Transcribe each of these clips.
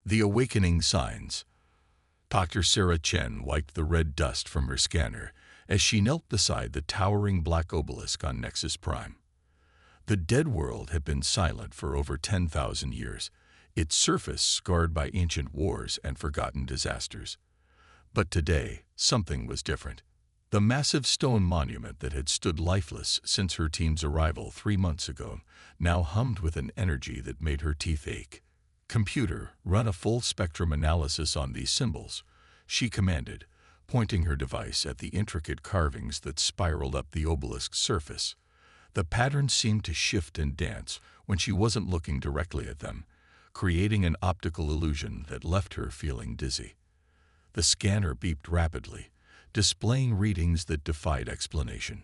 The awakening signs. Dr. Sarah Chen wiped the red dust from her scanner as she knelt beside the towering black obelisk on Nexus Prime. The dead world had been silent for over 10,000 years, its surface scarred by ancient wars and forgotten disasters. But today, something was different. The massive stone monument that had stood lifeless since her team's arrival 3 months ago now hummed with an energy that made her teeth ache. "Computer, run a full-spectrum analysis on these symbols," she commanded, pointing her device at the intricate carvings that spiraled up the obelisk's surface. The patterns seemed to shift and dance when she wasn't looking directly at them, creating an optical illusion that left her feeling dizzy. The scanner beeped rapidly, displaying readings that defied explanation.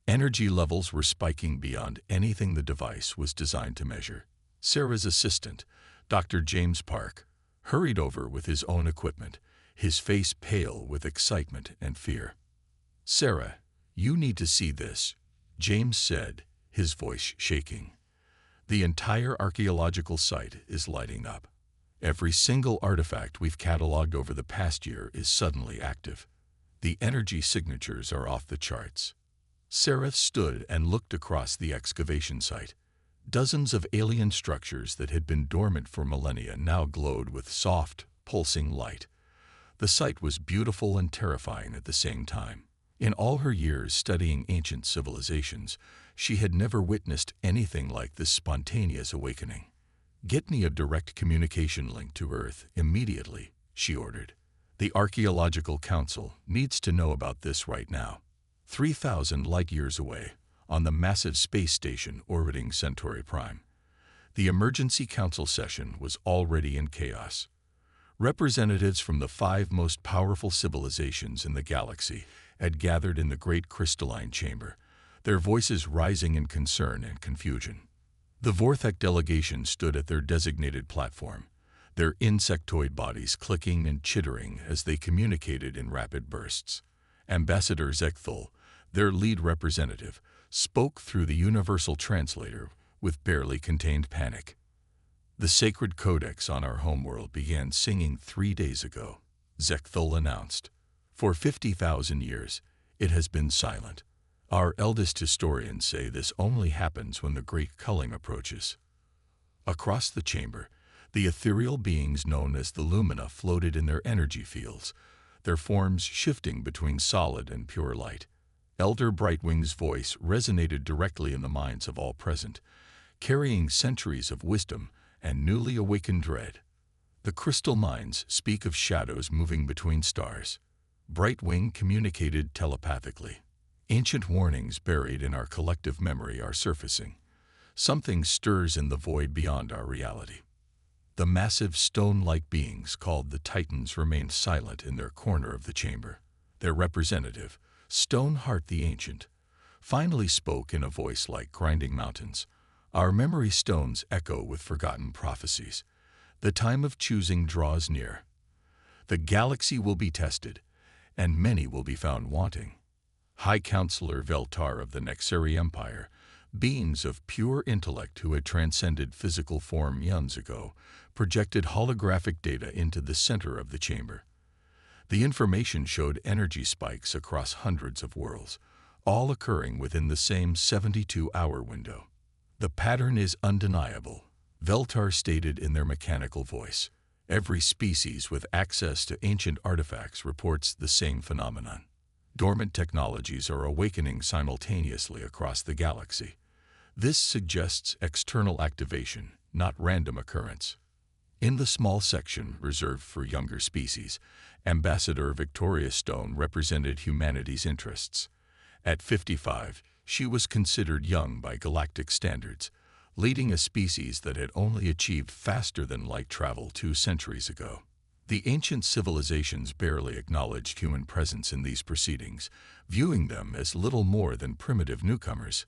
Energy levels were spiking beyond anything the device was designed to measure. Sarah's assistant, Dr. James Park, hurried over with his own equipment, his face pale with excitement and fear. "Sarah, you need to see this," James said, his voice shaking. "The entire archaeological site is lighting up. Every single artifact we've cataloged over the past year is suddenly active. The energy signatures are off the charts." Sarah stood and looked across the excavation site. Dozens of alien structures that had been dormant for millennia now glowed with soft, pulsing light. The sight was beautiful and terrifying at the same time. In all her years studying ancient civilizations, she had never witnessed anything like this spontaneous awakening. "Get me a direct communication link to Earth immediately," she ordered. "The Archaeological Council needs to know about this right now." 3,000 light-years away, on the massive space station orbiting Centauri Prime, the emergency council session was already in chaos. Representatives from the 5 most powerful civilizations in the galaxy had gathered in the great crystalline chamber, their voices rising in concern and confusion. The Vorthek delegation stood at their designated platform, their insectoid bodies clicking and chittering as they communicated in rapid bursts. Ambassador Zekthul, their lead representative, spoke through the universal translator with barely contained panic. "The sacred codex on our homeworld began singing 3 days ago," Zekthul announced. "For 50,000 years, it has been silent. Our eldest historians say this only happens when the great culling approaches." Across the chamber, the ethereal beings known as the Lumina floated in their energy fields, their forms shifting between solid and pure light. Elder Brightwing's voice resonated directly in the minds of all present, carrying centuries of wisdom and newly awakened dread. "The crystal minds speak of shadows moving between stars." Brightwing communicated telepathically. "Ancient warnings buried in our collective memory are surfacing. Something stirs in the void beyond our reality." The massive stone-like beings called the Titans remained silent in their corner of the chamber. Their representative, Stoneheart the Ancient, finally spoke in a voice like grinding mountains. "Our memory stones echo with forgotten prophecies. The time of choosing draws near. The galaxy will be tested, and many will be found wanting." High Counselor Veltar of the Nexeri Empire, beings of pure intellect who had transcended physical form eons ago, projected holographic data into the center of the chamber. The information showed energy spikes across hundreds of worlds, all occurring within the same 72-hour window. "The pattern is undeniable," Veltar stated in their mechanical voice. "Every species with access to ancient artifacts reports the same phenomenon. Dormant technologies are awakening simultaneously across the galaxy. This suggests external activation, not random occurrence." In the small section reserved for younger species, Ambassador Victoria Stone represented humanity's interests. At 55, she was considered young by galactic standards, leading a species that had only achieved faster-than-light travel 2 centuries ago. The ancient civilizations barely acknowledged human presence in these proceedings, viewing them as little more than primitive newcomers.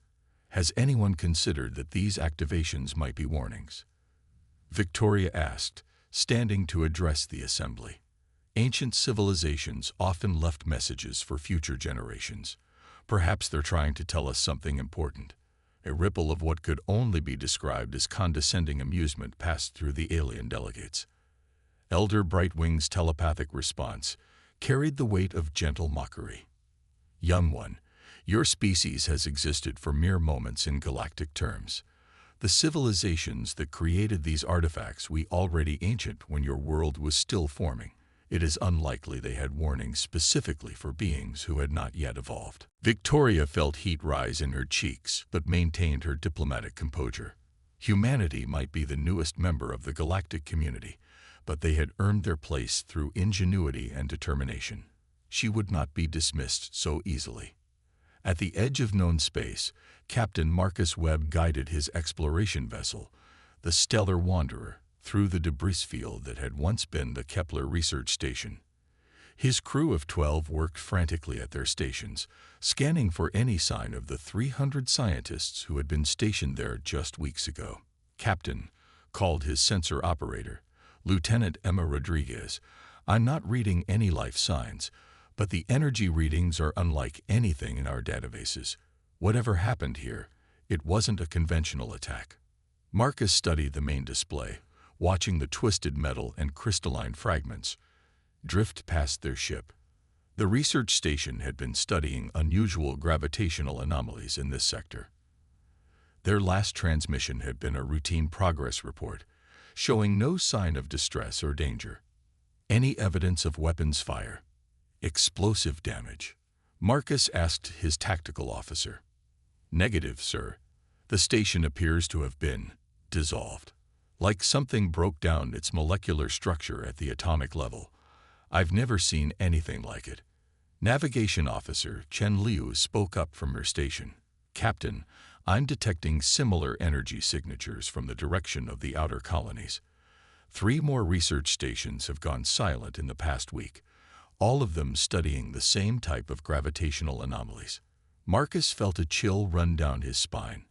"Has anyone considered that these activations might be warnings?" Victoria asked, standing to address the assembly. "Ancient civilizations often left messages for future generations. Perhaps they're trying to tell us something important." A ripple of what could only be described as condescending amusement passed through the alien delegates. Elder Brightwing's telepathic response carried the weight of gentle mockery. Young one, your species has existed for mere moments in galactic terms. The civilizations that created these artifacts were already ancient when your world was still forming. It is unlikely they had warnings specifically for beings who had not yet evolved. Victoria felt heat rise in her cheeks, but maintained her diplomatic composure. Humanity might be the newest member of the galactic community, but they had earned their place through ingenuity and determination. She would not be dismissed so easily. At the edge of known space, Captain Marcus Webb guided his exploration vessel, the Stellar Wanderer, through the debris field that had once been the Kepler research station. His crew of 12 worked frantically at their stations, scanning for any sign of the 300 scientists who had been stationed there just weeks ago. Captain, called his sensor operator, Lieutenant Emma Rodriguez, I'm not reading any life signs, but the energy readings are unlike anything in our databases. Whatever happened here, it wasn't a conventional attack. Marcus studied the main display, watching the twisted metal and crystalline fragments drift past their ship. The research station had been studying unusual gravitational anomalies in this sector. Their last transmission had been a routine progress report, showing no sign of distress or danger. Any evidence of weapons fire? Explosive damage? Marcus asked his tactical officer. Negative, sir. The station appears to have been dissolved. Like something broke down its molecular structure at the atomic level. I've never seen anything like it. Navigation Officer Chen Liu spoke up from her station. Captain, I'm detecting similar energy signatures from the direction of the outer colonies. 3 more research stations have gone silent in the past week, all of them studying the same type of gravitational anomalies. Marcus felt a chill run down his spine.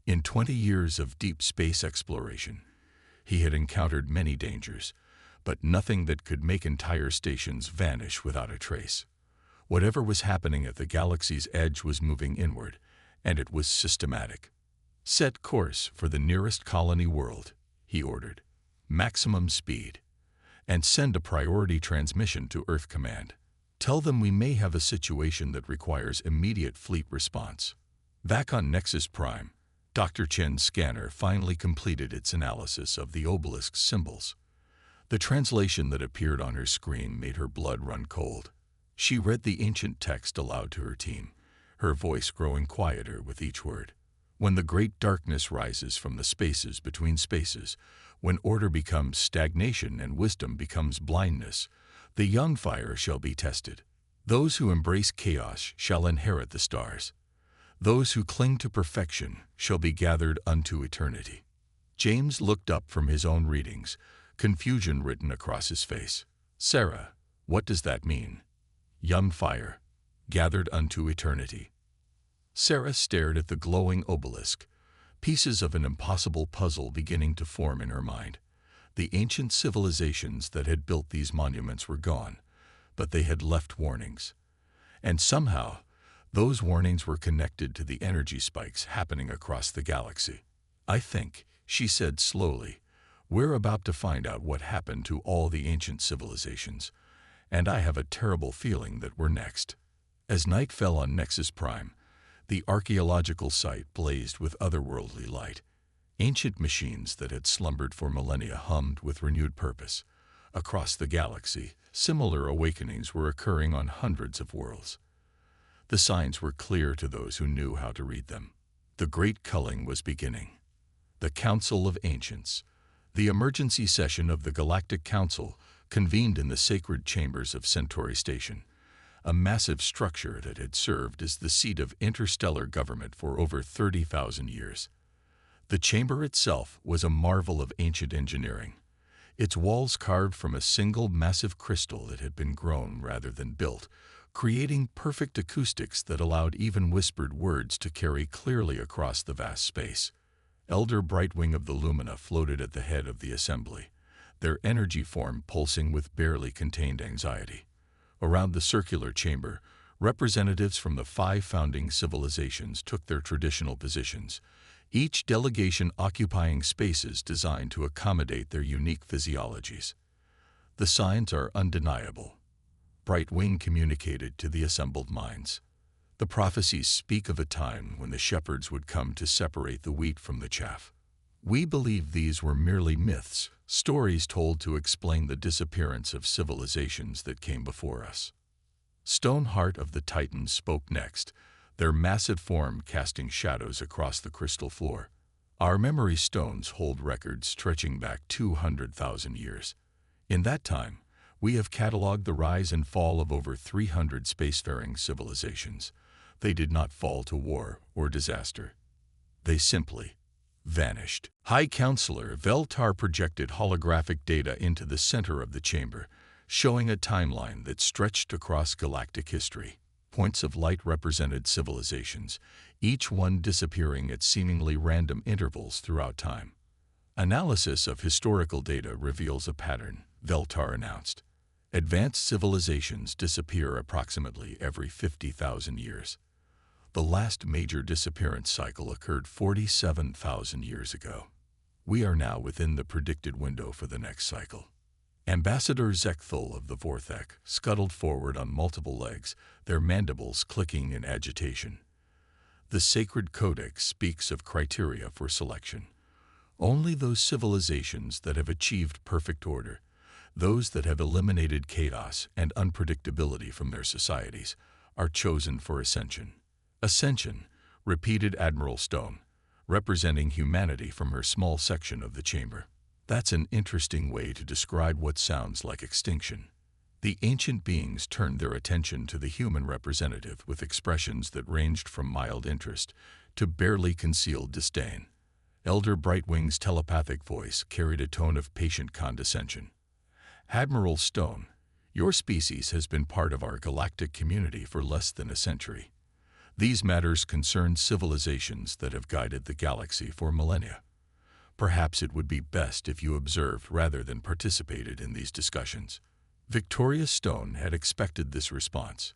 In 20 years of deep space exploration, he had encountered many dangers, but nothing that could make entire stations vanish without a trace. Whatever was happening at the galaxy's edge was moving inward, and it was systematic. Set course for the nearest colony world, he ordered. Maximum speed. And send a priority transmission to Earth Command. Tell them we may have a situation that requires immediate fleet response. Back on Nexus Prime, Dr. Chen's scanner finally completed its analysis of the obelisk's symbols. The translation that appeared on her screen made her blood run cold. She read the ancient text aloud to her team, her voice growing quieter with each word. When the great darkness rises from the spaces between spaces, when order becomes stagnation and wisdom becomes blindness, the young fire shall be tested. Those who embrace chaos shall inherit the stars. Those who cling to perfection shall be gathered unto eternity. James looked up from his own readings, confusion written across his face. Sarah, what does that mean? Young fire, gathered unto eternity. Sarah stared at the glowing obelisk, pieces of an impossible puzzle beginning to form in her mind. The ancient civilizations that had built these monuments were gone, but they had left warnings. And somehow, those warnings were connected to the energy spikes happening across the galaxy. I think, she said slowly, we're about to find out what happened to all the ancient civilizations, and I have a terrible feeling that we're next. As night fell on Nexus Prime, the archaeological site blazed with otherworldly light. Ancient machines that had slumbered for millennia hummed with renewed purpose. Across the galaxy, similar awakenings were occurring on hundreds of worlds. The signs were clear to those who knew how to read them. The great culling was beginning. The Council of Ancients, the emergency session of the Galactic Council, convened in the sacred chambers of Centauri Station, a massive structure that had served as the seat of interstellar government for over 30,000 years. The chamber itself was a marvel of ancient engineering, its walls carved from a single massive crystal that had been grown rather than built, creating perfect acoustics that allowed even whispered words to carry clearly across the vast space. Elder Brightwing of the Lumina floated at the head of the assembly, their energy form pulsing with barely contained anxiety. Around the circular chamber, representatives from the 5 founding civilizations took their traditional positions, each delegation occupying spaces designed to accommodate their unique physiologies. The signs are undeniable. Brightwing communicated to the assembled minds. The prophecies speak of a time when the shepherds would come to separate the wheat from the chaff. We believe these were merely myths, stories told to explain the disappearance of civilizations that came before us. Stoneheart of the Titans spoke next, their massive form casting shadows across the crystal floor. Our memory stones hold records stretching back 200,000 years. In that time, we have cataloged the rise and fall of over 300 spacefaring civilizations. They did not fall to war or disaster. They simply vanished. High Counselor Veltar projected holographic data into the center of the chamber, showing a timeline that stretched across galactic history. Points of light represented civilizations, each one disappearing at seemingly random intervals throughout time. Analysis of historical data reveals a pattern, Veltar announced. Advanced civilizations disappear approximately every 50,000 years. The last major disappearance cycle occurred 47,000 years ago. We are now within the predicted window for the next cycle. Ambassador Zekthul of the Vorthek scuttled forward on multiple legs, their mandibles clicking in agitation. The sacred codex speaks of criteria for selection. Only those civilizations that have achieved perfect order, those that have eliminated chaos and unpredictability from their societies, are chosen for ascension. Ascension, repeated Admiral Stone, representing humanity from her small section of the chamber. That's an interesting way to describe what sounds like extinction. The ancient beings turned their attention to the human representative with expressions that ranged from mild interest to barely concealed disdain. Elder Brightwing's telepathic voice carried a tone of patient condescension. Admiral Stone, your species has been part of our galactic community for less than a century. These matters concern civilizations that have guided the galaxy for millennia. Perhaps it would be best if you observed rather than participated in these discussions. Victoria Stone had expected this response.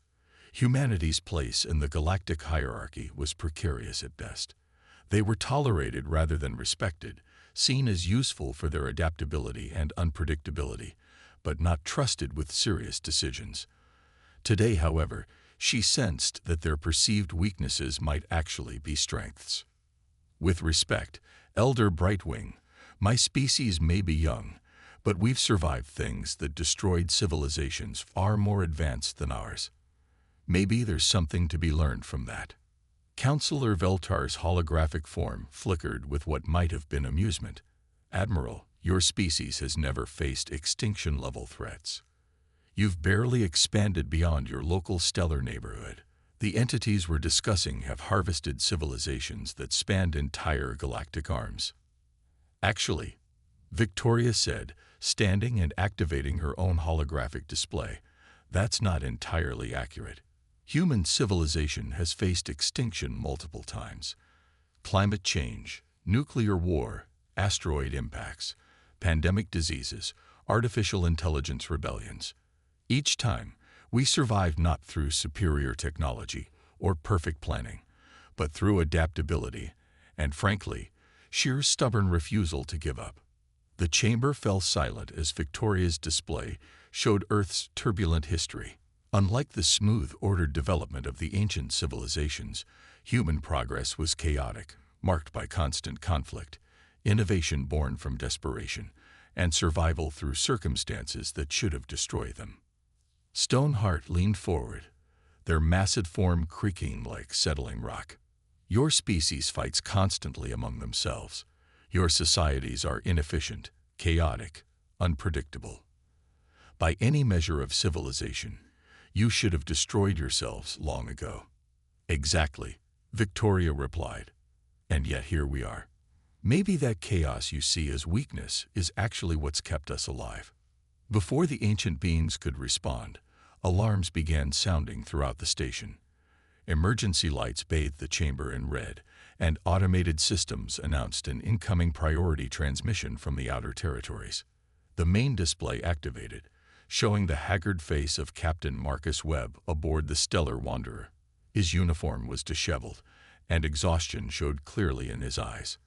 Humanity's place in the galactic hierarchy was precarious at best. They were tolerated rather than respected, seen as useful for their adaptability and unpredictability, but not trusted with serious decisions. Today, however, she sensed that their perceived weaknesses might actually be strengths. With respect, Elder Brightwing, my species may be young, but we've survived things that destroyed civilizations far more advanced than ours. Maybe there's something to be learned from that. Counselor Veltar's holographic form flickered with what might have been amusement. Admiral, your species has never faced extinction-level threats. You've barely expanded beyond your local stellar neighborhood. The entities we're discussing have harvested civilizations that spanned entire galactic arms. Actually, Victoria said, standing and activating her own holographic display, that's not entirely accurate. Human civilization has faced extinction multiple times. Climate change, nuclear war, asteroid impacts, pandemic diseases, artificial intelligence rebellions. Each time, we survived not through superior technology or perfect planning, but through adaptability and, frankly, sheer stubborn refusal to give up. The chamber fell silent as Victoria's display showed Earth's turbulent history. Unlike the smooth, ordered development of the ancient civilizations, human progress was chaotic, marked by constant conflict, innovation born from desperation, and survival through circumstances that should have destroyed them. Stoneheart leaned forward, their massive form creaking like settling rock. Your species fights constantly among themselves. Your societies are inefficient, chaotic, unpredictable. By any measure of civilization, you should have destroyed yourselves long ago. Exactly, Victoria replied. And yet here we are. Maybe that chaos you see as weakness is actually what's kept us alive. Before the ancient beings could respond, alarms began sounding throughout the station. Emergency lights bathed the chamber in red, and automated systems announced an incoming priority transmission from the outer territories. The main display activated, showing the haggard face of Captain Marcus Webb aboard the Stellar Wanderer. His uniform was disheveled, and exhaustion showed clearly in his eyes.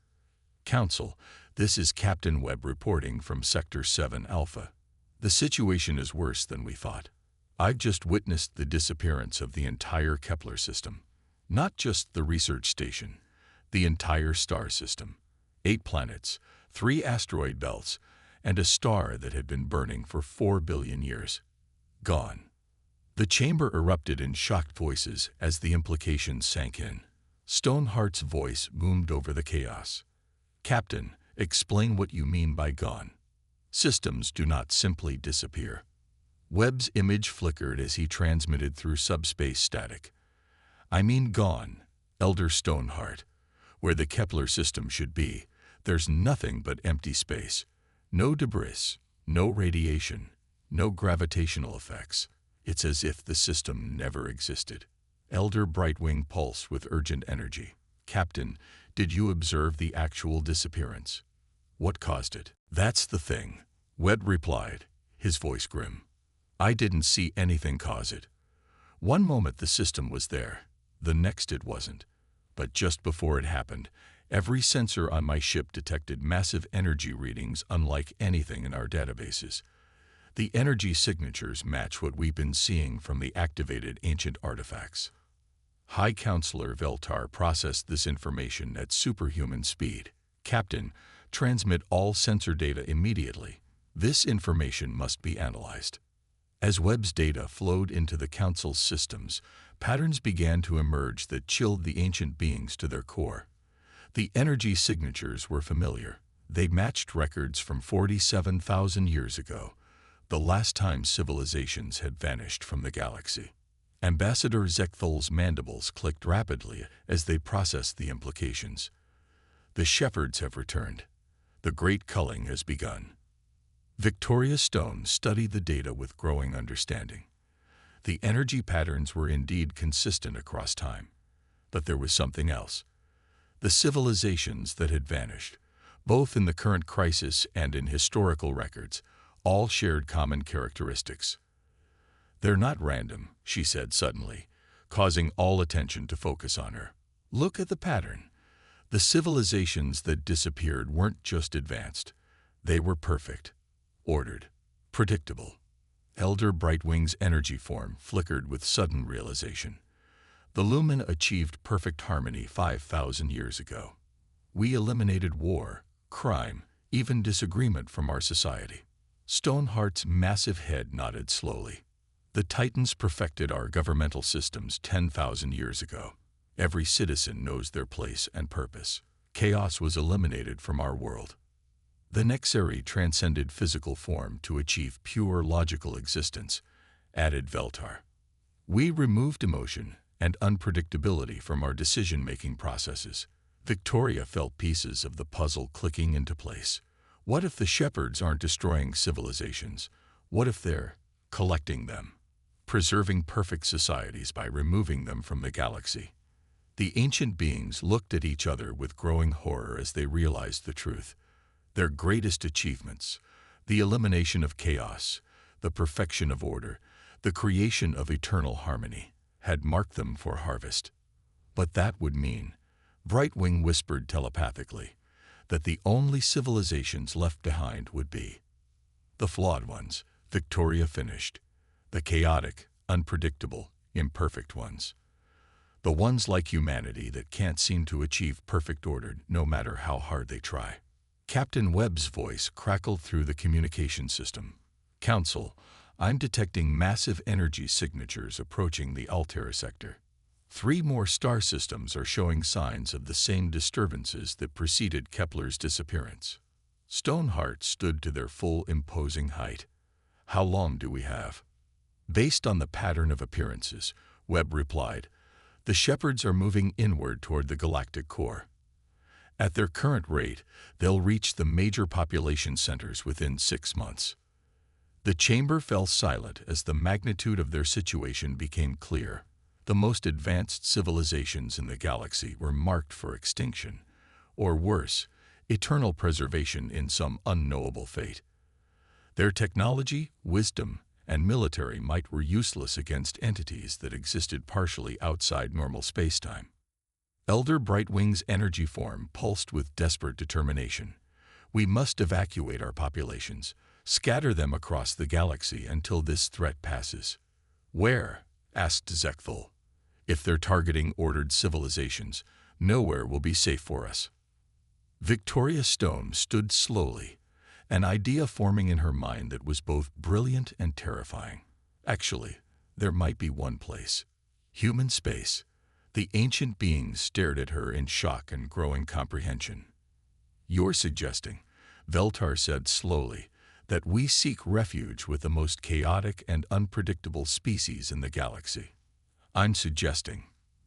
Council, this is Captain Webb reporting from Sector 7 Alpha. The situation is worse than we thought. I've just witnessed the disappearance of the entire Kepler system. Not just the research station, the entire star system. 8 planets, 3 asteroid belts, and a star that had been burning for 4 billion years. Gone. The chamber erupted in shocked voices as the implications sank in. Stoneheart's voice boomed over the chaos. "Captain, explain what you mean by gone." "Systems do not simply disappear." Webb's image flickered as he transmitted through subspace static. "I mean gone, Elder Stoneheart. Where the Kepler system should be, there's nothing but empty space. No debris, no radiation, no gravitational effects. It's as if the system never existed." Elder Brightwing pulsed with urgent energy. "Captain, did you observe the actual disappearance? What caused it?" "That's the thing," Webb replied, his voice grim. "I didn't see anything cause it. One moment the system was there, the next it wasn't. But just before it happened, every sensor on my ship detected massive energy readings unlike anything in our databases. The energy signatures match what we've been seeing from the activated ancient artifacts." High Counselor Veltar processed this information at superhuman speed. "Captain, transmit all sensor data immediately. This information must be analyzed." As Webb's data flowed into the Council's systems, patterns began to emerge that chilled the ancient beings to their core. The energy signatures were familiar. They matched records from 47,000 years ago, the last time civilizations had vanished from the galaxy. Ambassador Zechthol's mandibles clicked rapidly as they processed the implications. "The shepherds have returned. The great culling has begun." Victoria Stone studied the data with growing understanding. The energy patterns were indeed consistent across time. But there was something else. The civilizations that had vanished, both in the current crisis and in historical records, all shared common characteristics. "They're not random," she said suddenly, causing all attention to focus on her. "Look at the pattern. The civilizations that disappeared weren't just advanced. They were perfect, ordered, predictable." Elder Brightwing's energy form flickered with sudden realization. "The Lumen achieved perfect harmony 5,000 years ago. We eliminated war, crime, even disagreement from our society." Stoneheart's massive head nodded slowly. "The Titans perfected our governmental systems 10,000 years ago. Every citizen knows their place and purpose. Chaos was eliminated from our world. The Nexari transcended physical form to achieve pure logical existence," added Veltar. "We removed emotion and unpredictability from our decision-making processes." Victoria felt pieces of the puzzle clicking into place. What if the shepherds aren't destroying civilizations? What if they're collecting them, preserving perfect societies by removing them from the galaxy? The ancient beings looked at each other with growing horror as they realized the truth. Their greatest achievements, the elimination of chaos, the perfection of order, the creation of eternal harmony, had marked them for harvest. But that would mean, Brightwing whispered telepathically, that the only civilizations left behind would be the flawed ones, Victoria finished. The chaotic, unpredictable, imperfect ones. The ones like humanity that can't seem to achieve perfect order no matter how hard they try. Captain Webb's voice crackled through the communication system. "Council, I'm detecting massive energy signatures approaching the Altera sector. 3 more star systems are showing signs of the same disturbances that preceded Kepler's disappearance." Stoneheart stood to their full imposing height. "How long do we have?" "Based on the pattern of appearances," Webb replied, "the shepherds are moving inward toward the galactic core. At their current rate, they'll reach the major population centers within 6 months." The chamber fell silent as the magnitude of their situation became clear. The most advanced civilizations in the galaxy were marked for extinction, or worse, eternal preservation in some unknowable fate. Their technology, wisdom, and military might were useless against entities that existed partially outside normal spacetime. Elder Brightwing's energy form pulsed with desperate determination. "We must evacuate our populations. Scatter them across the galaxy until this threat passes. Where? Asked Zekthul. If they're targeting ordered civilizations, nowhere will be safe for us. Victoria Stone stood slowly, an idea forming in her mind that was both brilliant and terrifying. Actually, there might be one place. Human space. The ancient beings stared at her in shock and growing comprehension. You're suggesting, Veltar said slowly, that we seek refuge with the most chaotic and unpredictable species in the galaxy. I'm suggesting,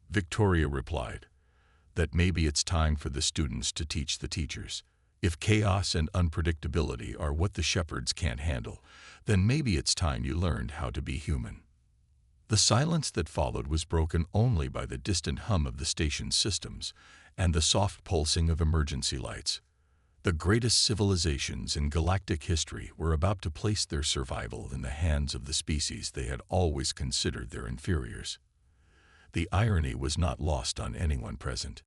Victoria replied, that maybe it's time for the students to teach the teachers. If chaos and unpredictability are what the shepherds can't handle, then maybe it's time you learned how to be human. The silence that followed was broken only by the distant hum of the station's systems and the soft pulsing of emergency lights. The greatest civilizations in galactic history were about to place their survival in the hands of the species they had always considered their inferiors. The irony was not lost on anyone present.